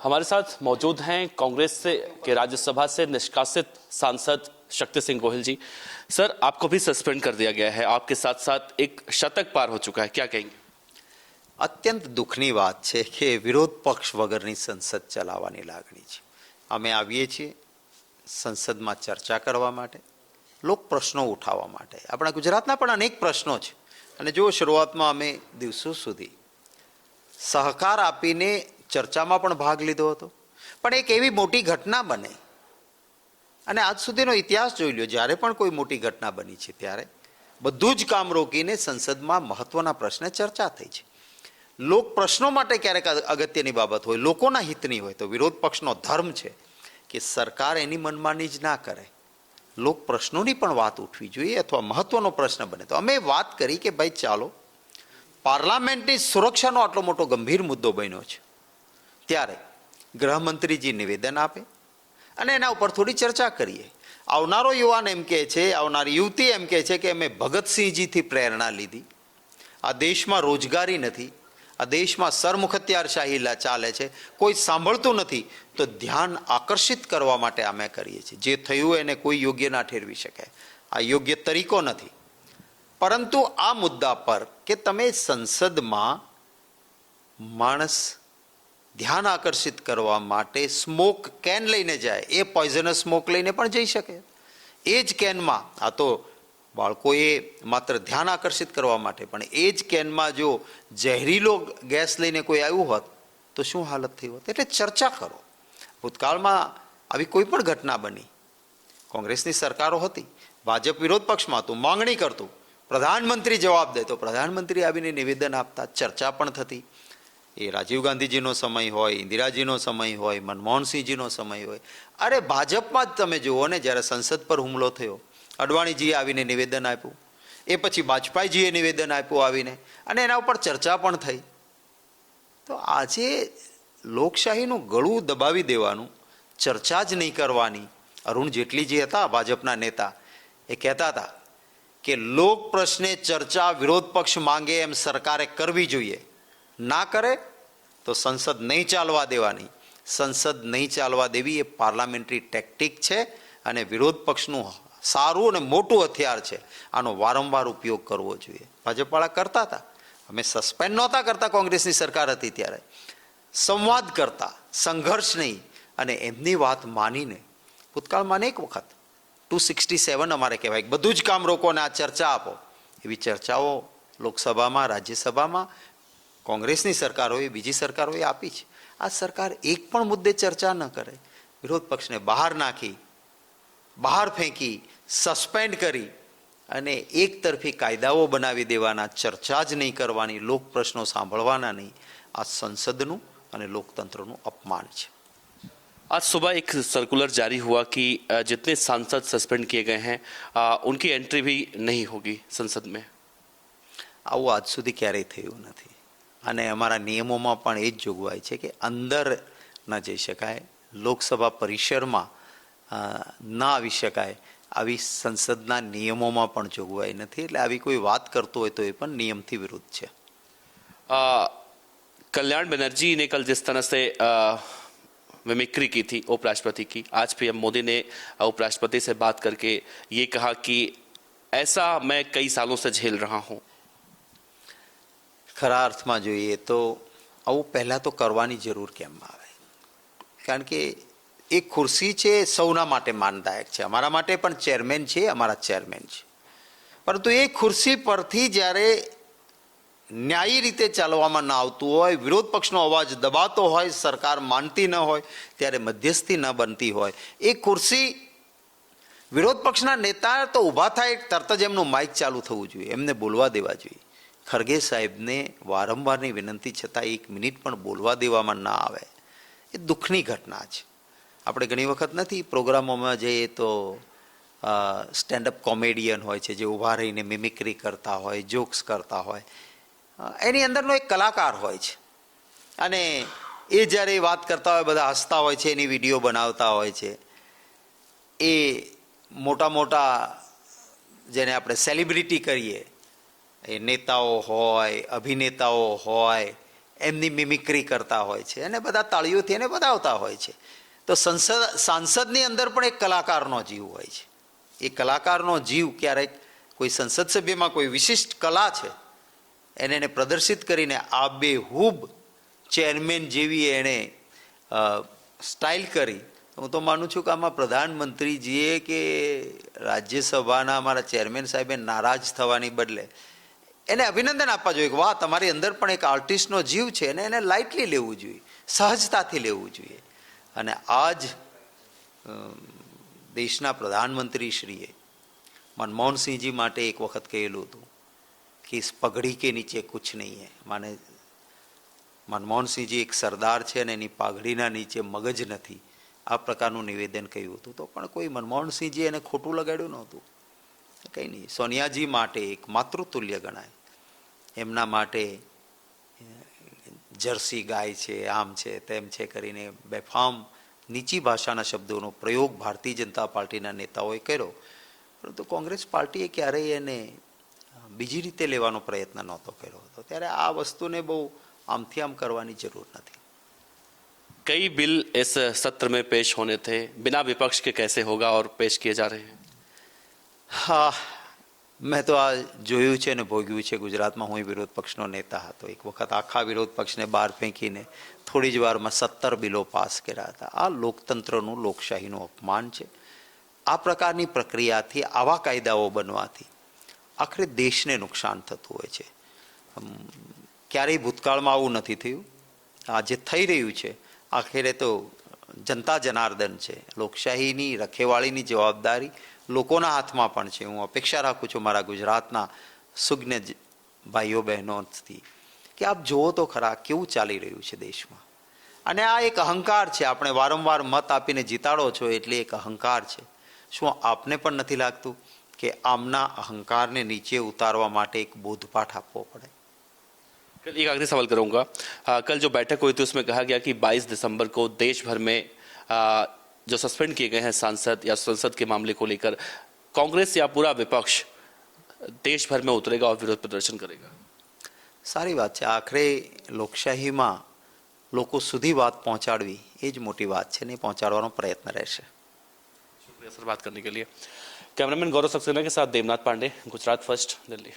हमारे साथ मौजूद हैं कांग्रेस से के राज्यसभा से निष्कासित सांसद शक्ति सिंह गोहिल जी। सर, आपको भी सस्पेंड कर दिया गया है, आपके साथ साथ एक शतक पार हो चुका है, क्या कहेंगे? અત્યંત દુઃખની વાત છે કે વિરોધ પક્ષ વગરની સંસદ ચલાવવાની લાગણી છે. અમે આવીએ છીએ સંસદમાં ચર્ચા કરવા માટે, લોક પ્રશ્નો ઉઠાવવા માટે. આપણા ગુજરાતના પણ અનેક પ્રશ્નો છે અને જો શરૂઆતમાં અમે દિવસો સુધી સહકાર આપીને ચર્ચામાં પણ ભાગ લીધો હતો, પણ એક એવી મોટી ઘટના બને અને આજ સુધીનો ઇતિહાસ જોઈ લ્યો, જ્યારે પણ કોઈ મોટી ઘટના બની છે ત્યારે બધું જ કામ રોકીને સંસદમાં મહત્વના પ્રશ્ને ચર્ચા થઈ છે. લોક પ્રશ્નો માટે ક્યારેક અગત્યની બાબત હોય, લોકોના હિતની હોય, તો વિરોધ પક્ષનો ધર્મ છે કે સરકાર એની મનમાની જ ના કરે, લોક પ્રશ્નોની પણ વાત ઉઠવી જોઈએ અથવા મહત્વનો પ્રશ્ન બને. તો અમે વાત કરી કે ભાઈ ચાલો, પાર્લામેન્ટની સુરક્ષાનો આટલો મોટો ગંભીર મુદ્દો બન્યો છે ત્યારે ગૃહમંત્રીજી નિવેદન આપે અને એના ઉપર થોડી ચર્ચા કરીએ. આવનારો યુવાન એમ કહે છે, આવનારી યુવતી એમ કહે છે કે અમે ભગતસિંહજીથી પ્રેરણા લીધી, આ દેશમાં રોજગારી નથી, આ દેશમાં સરમુખત્યારશાહી ચાલે છે, કોઈ સાંભળતું નથી, તો ધ્યાન આકર્ષિત કરવા માટે અમે કરીએ છીએ. જે થયું એને કોઈ યોગ્ય ના ઠેરવી શકે, આ યોગ્ય તરીકો નથી. પરંતુ આ મુદ્દા પર કે તમે સંસદમાં માણસ ધ્યાન આકર્ષિત કરવા માટે સ્મોક કેન લઈને જાય, એ પોઈઝનસ સ્મોક લઈને પણ જઈ શકે. એ જ કેનમાં, આ તો બાળકોએ માત્ર ધ્યાન આકર્ષિત કરવા માટે, પણ એ જ કેનમાં જો ઝેરીલો ગેસ લઈને કોઈ આવ્યું હોત તો શું હાલત થઈ હોત? એટલે ચર્ચા કરો. ભૂતકાળમાં આવી કોઈ પણ ઘટના બની, કોંગ્રેસની સરકારો હતી, ભાજપ વિરોધ પક્ષમાં હતું, માંગણી કરતું, પ્રધાનમંત્રી જવાબ દે તો પ્રધાનમંત્રી આવીને નિવેદન આપતા, ચર્ચા પણ થતી. એ રાજીવ ગાંધીજીનો સમય હોય, ઇન્દિરાજીનો સમય હોય, મનમોહનસિંહજીનો સમય હોય. અરે ભાજપમાં જ તમે જુઓ ને, જ્યારે સંસદ પર હુમલો થયો, અડવાણીજીએ આવીને નિવેદન આપ્યું, એ પછી વાજપેયીજીએ નિવેદન આપ્યું આવીને, અને એના ઉપર ચર્ચા પણ થઈ. તો આજે લોકશાહીનું ગળું દબાવી દેવાનું, ચર્ચા જ નહીં કરવાની. અરુણ જેટલીજી હતા ભાજપના નેતા, એ કહેતા હતા કે લોક પ્રશ્ને ચર્ચા વિરોધ પક્ષ માંગે એમ સરકારે કરવી જોઈએ, ના કરે તો સંસદ નહીં ચાલવા દેવાની. સંસદ નહીં ચાલવા દેવી એ પાર્લામેન્ટરી ટેક્ટિક છે અને વિરોધ પક્ષનું સારું અને મોટું હથિયાર છે. આનો વારંવાર ઉપયોગ કરવો જોઈએ. ભાજપવાળા કરતા હતા, અમે સસ્પેન્ડ નહોતા કરતા, કોંગ્રેસની સરકાર હતી ત્યારે સંવાદ કરતા, સંઘર્ષ નહીં. અને એમની વાત માનીને ભૂતકાળમાં અનેક વખત 267 અમારે કહેવાય, બધું જ કામ રોકો અને આ ચર્ચા આપો, એવી ચર્ચાઓ લોકસભામાં, રાજ્યસભામાં કોંગ્રેસની સરકારોએ, બીજી સરકારોએ આપી છે. આ સરકાર એક પણ મુદ્દે ચર્ચા ન કરે, વિરોધ પક્ષને બહાર નાખી, બહાર ફેંકી, સસ્પેન્ડ કરી અને એક તરફી કાયદાઓ બનાવી દેવાના, ચર્ચા જ નહીં કરવાની, લોક પ્રશ્નો સાંભળવાના નહીં. આ સંસદનું અને લોકતંત્રનું અપમાન છે. आज सुबह एक सर्कुलर जारी हुआ कि जितने सांसद सस्पेंड किए गए हैं उनकी एंट्री भी नहीं होगी संसद में. આવું આજ સુધી ક્યારેય થયું નથી અને અમારા નિયમોમાં પણ એ જ જોગવાઈ છે કે અંદર ન જઈ શકાય, લોકસભા પરિસરમાં ના આવી શકાય, આવી સંસદના નિયમોમાં પણ જોગવાઈ નથી. એટલે આવી કોઈ વાત કરતો હોય તો એ પણ નિયમથી વિરુદ્ધ છે. कल्याण बनर्जी ने कल जिस तरह से मिमिक्री की थी उपराष्ट्रपति की, आज पीएम मोदी ने उपराष्ट्रपति से बात करके ये कहा कि ऐसा मैं कई सालों से झेल रहा हूं. ખરા અર્થમાં જોઈએ તો આવું પહેલાં તો કરવાની જરૂર કેમ આવે? કારણ કે એક ખુરશી છે સૌના માટે માનદાયક છે, અમારા માટે પણ ચેરમેન છે, અમારા ચેરમેન છે. પરંતુ એ ખુરશી પરથી જ્યારે ન્યાયી રીતે ચાલવામાં ન આવતું હોય, વિરોધ પક્ષનો અવાજ દબાતો હોય, સરકાર માનતી ન હોય, ત્યારે મધ્યસ્થી ન બનતી હોય, એ ખુરશી વિરોધ પક્ષના નેતા તો ઊભા થાય તરત જ એમનું માઇક ચાલુ થવું જોઈએ, એમને બોલવા દેવા જોઈએ. ખરગે સાહેબને વારંવારની વિનંતી છતાં 1 મિનિટ પણ બોલવા દેવામાં ના આવે, એ દુઃખની ઘટના છે. આપણે ઘણી વખત નથી પ્રોગ્રામોમાં જઈએ તો સ્ટેન્ડઅપ કોમેડિયન હોય છે જે ઊભા રહીને મિમિક્રી કરતા હોય, જોક્સ કરતા હોય, એની અંદરનો એક કલાકાર હોય છે અને એ જ્યારે વાત કરતા હોય બધા હસતા હોય છે, એની વિડીયો બનાવતા હોય છે. એ મોટા મોટા જેને આપણે સેલિબ્રિટી કહીએ, એ નેતાઓ હોય, અભિનેતાઓ હોય, એમની મિમિક્રી કરતા હોય છે અને બધા તાળીઓથી એને વધાવતા હોય છે. તો સાંસદની અંદર પણ એક કલાકારનો જીવ હોય છે. એ કલાકારનો જીવ ક્યારેક કોઈ સંસદ સભ્યમાં કોઈ વિશિષ્ટ કલા છે એને પ્રદર્શિત કરીને આબેહૂબ ચેરમેન જેવી એણે સ્ટાઇલ કરી. હું તો માનું છું કે આમાં પ્રધાનમંત્રીજીએ કે રાજ્યસભાના અમારા ચેરમેન સાહેબે નારાજ થવાની બદલે એને અભિનંદન આપવા જોઈએ કે વાહ, તમારી અંદર પણ એક આર્ટિસ્ટનો જીવ છે અને એને લાઇટલી લેવું જોઈએ, સહજતાથી લેવું જોઈએ. અને આજ દેશના પ્રધાનમંત્રીશ્રીએ મનમોહનસિંહજી માટે એક વખત કહેલું હતું કે ઇસ પગડી કે નીચે કુછ નહીં હૈ. માને મનમોહનસિંહજી એક સરદાર છે અને એની પાઘડીના નીચે મગજ નથી, આ પ્રકારનું નિવેદન કહ્યું હતું. તો પણ કોઈ મનમોહનસિંહજી એને ખોટું લગાડ્યું નહોતું, કંઈ નહીં. સોનિયાજી માટે એક માતૃતુલ્ય ગણાય. એમના માટે જર્સી ગાય છે, આમ છે, તેમ છે કરીને બેફામ નીચી ભાષાના શબ્દોનો પ્રયોગ ભારતીય જનતા પાર્ટીના નેતાઓએ કર્યો. પરંતુ કોંગ્રેસ પાર્ટીએ ક્યારેય એને બીજી રીતે લેવાનો પ્રયત્ન નહોતો કર્યો હતો. ત્યારે આ વસ્તુને બહુ આમથી આમ કરવાની જરૂર નથી. कई बिल इस सत्र में पेश होने थे, बिना विपक्ष के कैसे होगा और पेश किए जा रहे हैं? હા, મેં તો આ જોયું છે અને ભોગ્યું છે. ગુજરાતમાં હું વિરોધ પક્ષનો નેતા હતો. એક વખત આખા વિરોધ પક્ષને બહાર ફેંકીને થોડી જ વારમાં 17 બિલો પાસ કર્યા હતા. આ લોકતંત્રનું, લોકશાહીનું અપમાન છે. આ પ્રકારની પ્રક્રિયાથી, આવા કાયદાઓ બનવાથી આખરે દેશને નુકસાન થતું હોય છે. ક્યારેય ભૂતકાળમાં આવું નથી થયું. આ જે થઈ રહ્યું છે આખરે તો જનતા જનાર્દન છે. લોકશાહીની રખેવાળીની જવાબદારી લોકોના હાથમાં પણ છે. હું અપેક્ષા રાખું છું મારા ગુજરાતના સુજ્ઞ ભાઈઓ બહેનોથી કે આપ જુઓ તો ખરા કેવું ચાલી રહ્યું છે દેશમાં. અને આ એક અહંકાર છે. આપણે વારંવાર મત આપીને જીતાડો છો એટલે એક અહંકાર છે. શું આપને પણ નથી લાગતું કે આમના અહંकारને નીચે उतारवा માટે એક બોધપાઠ આપવો પડે? कल एक आखिरी सवाल करूंगा. कल जो बैठक हुई थी उसमें कहा गया कि 22 दिसंबर को देश भर में जो सस्पेंड किए गए हैं सांसद या संसद के मामले को लेकर कांग्रेस या पूरा विपक्ष देश भर में उतरेगा और विरोध प्रदर्शन करेगा. સારી વાત છે. આખરે લોકશાહીમાં લોકો સુધી વાત પહોંચાડવી એ જ મોટી વાત છે ને એ પહોંચાડવાનો પ્રયત્ન રહેશે. शुक्रिया सर बात करने के लिए. कैमरामैन गौरव सक्सेना के साथ देवनाथ पांडे, गुजरात फर्स्ट, दिल्ली.